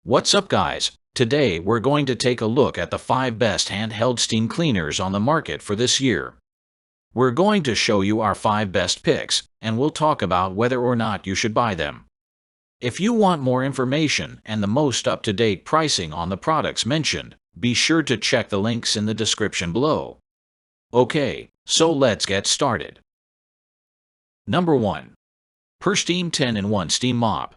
What's up, guys? Today we're going to take a look at the 5 best handheld steam cleaners on the market for this year. We're going to show you our 5 best picks, and we'll talk about whether or not you should buy them. If you want more information and the most up-to-date pricing on the products mentioned, be sure to check the links in the description below. Okay, so let's get started. Number 1. Steam 10-in-1 Steam Mop.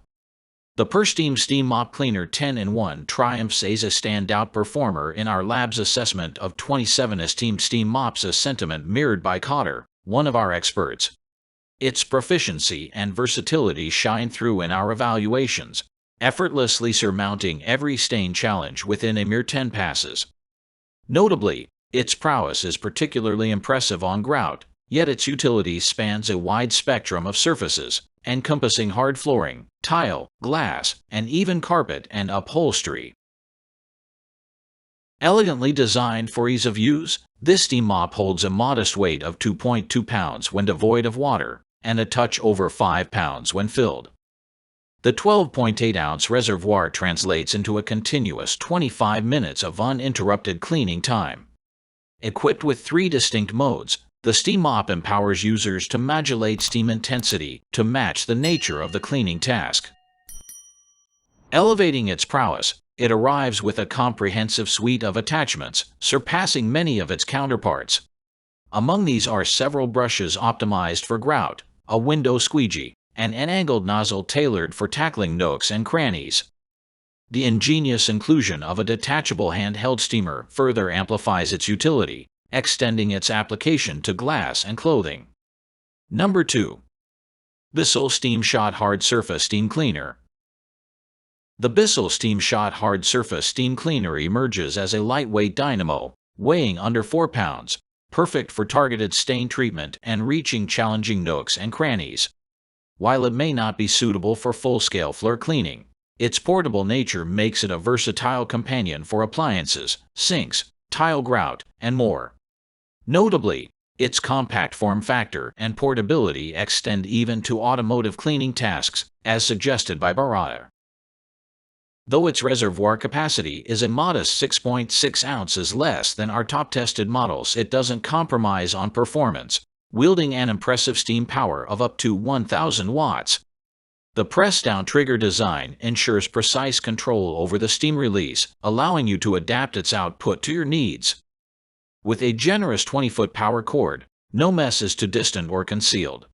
The Steam Steam Mop Cleaner 10-in-1 triumphs as a standout performer in our lab's assessment of 27 esteemed steam mops, a sentiment mirrored by Karcher, one of our experts. Its proficiency and versatility shine through in our evaluations, effortlessly surmounting every stain challenge within a mere 10 passes. Notably, its prowess is particularly impressive on grout, yet its utility spans a wide spectrum of surfaces, encompassing hard flooring, tile, glass, and even carpet and upholstery. Elegantly designed for ease of use, this steam mop holds a modest weight of 2.2 pounds when devoid of water, and a touch over 5 pounds when filled. The 12.8-ounce reservoir translates into a continuous 25 minutes of uninterrupted cleaning time. Equipped with 3 distinct modes, the steam mop empowers users to modulate steam intensity to match the nature of the cleaning task. Elevating its prowess, it arrives with a comprehensive suite of attachments, surpassing many of its counterparts. Among these are several brushes optimized for grout, a window squeegee, and an angled nozzle tailored for tackling nooks and crannies. The ingenious inclusion of a detachable handheld steamer further amplifies its utility, extending its application to glass and clothing. Number 2. Bissell Steam Shot Hard Surface Steam Cleaner. The Bissell Steam Shot Hard Surface Steam Cleaner emerges as a lightweight dynamo, weighing under 4 pounds, perfect for targeted stain treatment and reaching challenging nooks and crannies. While it may not be suitable for full-scale floor cleaning, its portable nature makes it a versatile companion for appliances, sinks, tile grout, and more. Notably, its compact form factor and portability extend even to automotive cleaning tasks, as suggested by Karcher. Though its reservoir capacity is a modest 6.6 ounces less than our top-tested models, it doesn't compromise on performance, wielding an impressive steam power of up to 1,000 watts. The press-down trigger design ensures precise control over the steam release, allowing you to adapt its output to your needs. With a generous 20-foot power cord, no mess is too distant or concealed.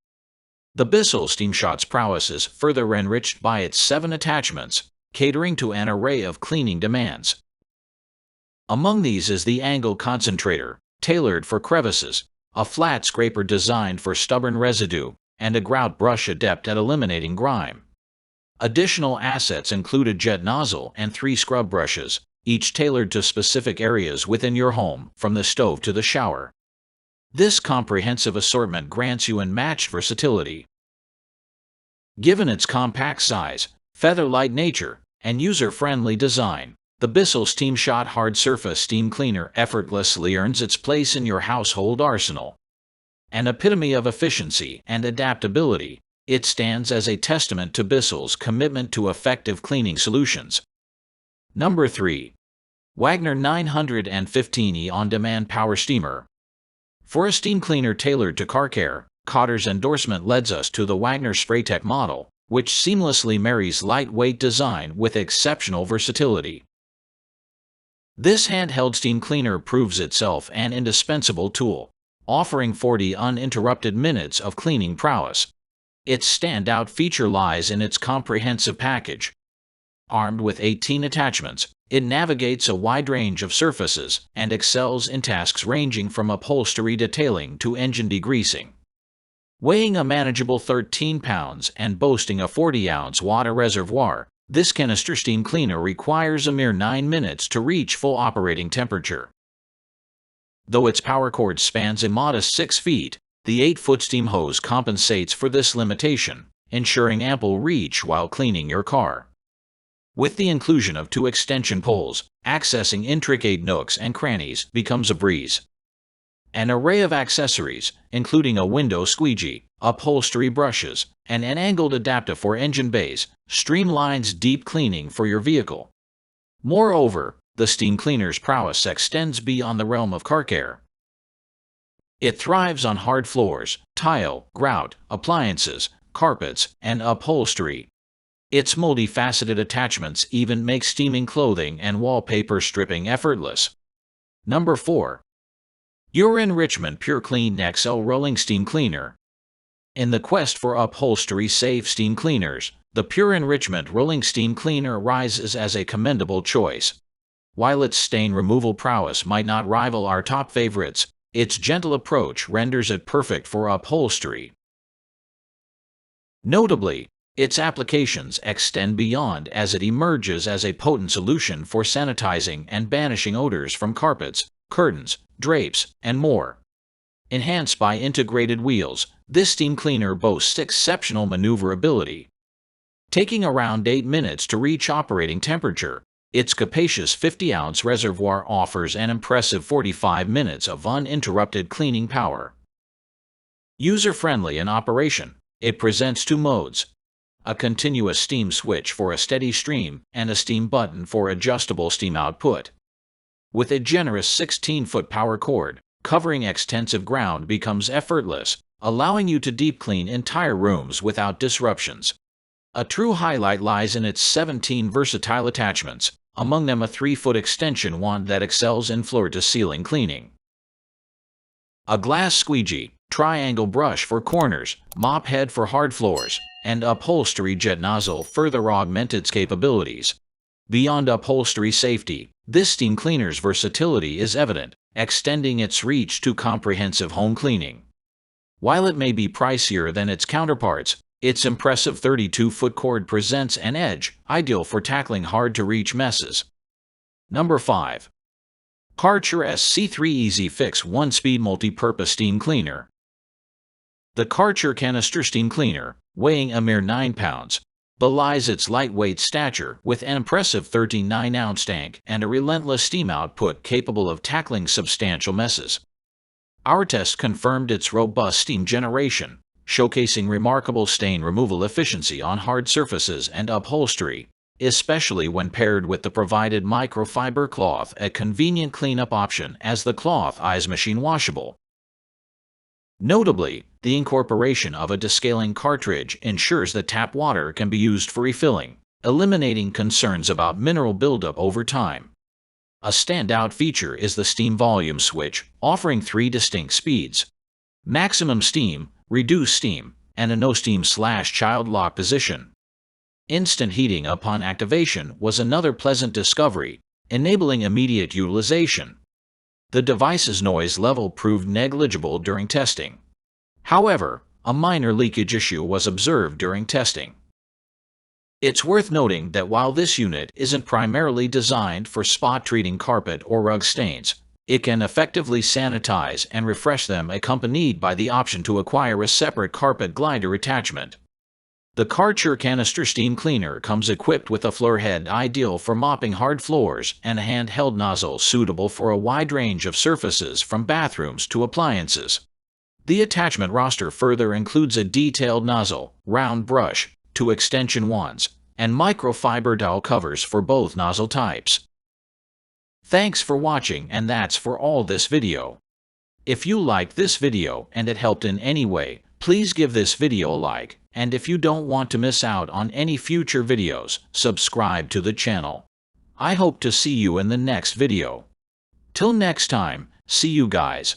The Bissell Steam Shot's prowess is further enriched by its 7 attachments, catering to an array of cleaning demands. Among these is the angle concentrator, tailored for crevices, a flat scraper designed for stubborn residue, and a grout brush adept at eliminating grime. Additional assets include a jet nozzle and 3 scrub brushes, each tailored to specific areas within your home, from the stove to the shower. This comprehensive assortment grants you unmatched versatility. Given its compact size, feather-light nature, and user-friendly design, the Bissell Steam Shot Hard Surface Steam Cleaner effortlessly earns its place in your household arsenal. An epitome of efficiency and adaptability, it stands as a testament to Bissell's commitment to effective cleaning solutions. Number 3. Wagner 915E On-Demand Power Steamer. For a steam cleaner tailored to car care, Karcher's endorsement leads us to the Wagner Spraytech model, which seamlessly marries lightweight design with exceptional versatility. This handheld steam cleaner proves itself an indispensable tool, offering 40 uninterrupted minutes of cleaning prowess. Its standout feature lies in its comprehensive package. Armed with 18 attachments, it navigates a wide range of surfaces and excels in tasks ranging from upholstery detailing to engine degreasing. Weighing a manageable 13 pounds and boasting a 40-ounce water reservoir, this canister steam cleaner requires a mere 9 minutes to reach full operating temperature. Though its power cord spans a modest 6 feet, the 8-foot steam hose compensates for this limitation, ensuring ample reach while cleaning your car. With the inclusion of 2 extension poles, accessing intricate nooks and crannies becomes a breeze. An array of accessories, including a window squeegee, upholstery brushes, and an angled adapter for engine bays, streamlines deep cleaning for your vehicle, Moreover, the steam cleaner's prowess extends beyond the realm of car care. It thrives on hard floors, tile, grout, appliances, carpets, and upholstery. Its multifaceted attachments even make steaming clothing and wallpaper stripping effortless. Number 4. Your Enrichment Pure Clean XL Rolling Steam Cleaner. In the quest for upholstery-safe steam cleaners, the Pure Enrichment Rolling Steam Cleaner rises as a commendable choice. While its stain removal prowess might not rival our top favorites, its gentle approach renders it perfect for upholstery. Notably, its applications extend beyond as it emerges as a potent solution for sanitizing and banishing odors from carpets, curtains, drapes, and more. Enhanced by integrated wheels, this steam cleaner boasts exceptional maneuverability. Taking around 8 minutes to reach operating temperature, its capacious 50-ounce reservoir offers an impressive 45 minutes of uninterrupted cleaning power. User-friendly in operation, it presents 2 modes: a continuous steam switch for a steady stream and a steam button for adjustable steam output. With a generous 16-foot power cord, covering extensive ground becomes effortless, allowing you to deep clean entire rooms without disruptions. A true highlight lies in its 17 versatile attachments, among them a 3-foot extension wand that excels in floor-to-ceiling cleaning. A glass squeegee, triangle brush for corners, mop head for hard floors, and upholstery jet nozzle further augment its capabilities. Beyond upholstery safety, this steam cleaner's versatility is evident, extending its reach to comprehensive home cleaning. While it may be pricier than its counterparts, its impressive 32-foot cord presents an edge, ideal for tackling hard-to-reach messes. Number 5. Karcher SC3 Easy Fix 1-Speed Multi-Purpose Steam Cleaner. The Karcher Canister Steam Cleaner, weighing a mere 9 pounds, belies its lightweight stature with an impressive 39-ounce tank and a relentless steam output capable of tackling substantial messes. Our test confirmed its robust steam generation, showcasing remarkable stain removal efficiency on hard surfaces and upholstery, especially when paired with the provided microfiber cloth, a convenient cleanup option as the cloth is machine washable. Notably, the incorporation of a descaling cartridge ensures that tap water can be used for refilling, eliminating concerns about mineral buildup over time. A standout feature is the steam volume switch, offering 3 distinct speeds: maximum steam, reduced steam, and a no steam/child lock position. Instant heating upon activation was another pleasant discovery, enabling immediate utilization. The device's noise level proved negligible during testing. However, a minor leakage issue was observed during testing. It's worth noting that while this unit isn't primarily designed for spot-treating carpet or rug stains, it can effectively sanitize and refresh them, accompanied by the option to acquire a separate carpet glider attachment. The Karcher Canister Steam Cleaner comes equipped with a floor head ideal for mopping hard floors and a handheld nozzle suitable for a wide range of surfaces from bathrooms to appliances. The attachment roster further includes a detailed nozzle, round brush, 2 extension wands, and microfiber dowel covers for both nozzle types. Thanks for watching, and that's for all this video. If you liked this video and it helped in any way, please give this video a like, and if you don't want to miss out on any future videos, subscribe to the channel. I hope to see you in the next video. Till next time, see you guys.